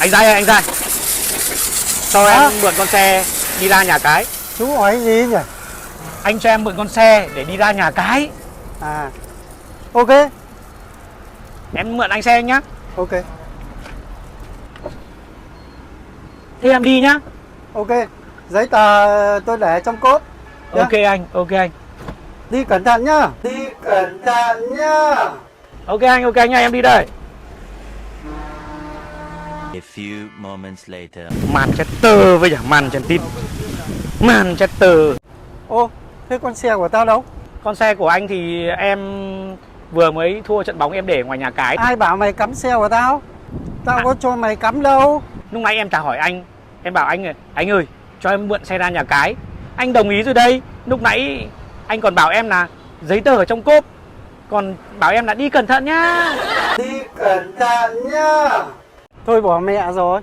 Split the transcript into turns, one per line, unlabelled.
Anh ra đây, anh ra. Cho em mượn con xe đi ra nhà cái.
Chú hỏi gì nhỉ?
Anh cho em mượn con xe để đi ra nhà cái.
À, ok,
Em mượn anh xe anh nhá.
ok,
Thế em đi nhá.
ok. Giấy tờ tôi để trong cốp nhá.
Ok anh, ok anh.
Đi cẩn thận nhá. Đi cẩn thận nhá.
Ok anh nha, em đi đây.
A few moments later.
Manchester với cả Manchester. Manchester.
Ô, thế con xe của tao đâu?
Con xe của anh thì em vừa mới thua trận bóng em để ngoài nhà cái.
Ai bảo mày cắm xe của tao? Tao
À.
có cho mày cắm đâu.
Lúc nãy em chả hỏi anh. Em bảo anh ơi, cho em mượn xe ra nhà cái. Anh đồng ý rồi đây. Lúc nãy anh còn bảo em là giấy tờ ở trong cốp. Còn bảo em là đi cẩn thận nhá.
Đi cẩn thận nhá. Thôi bỏ mẹ rồi.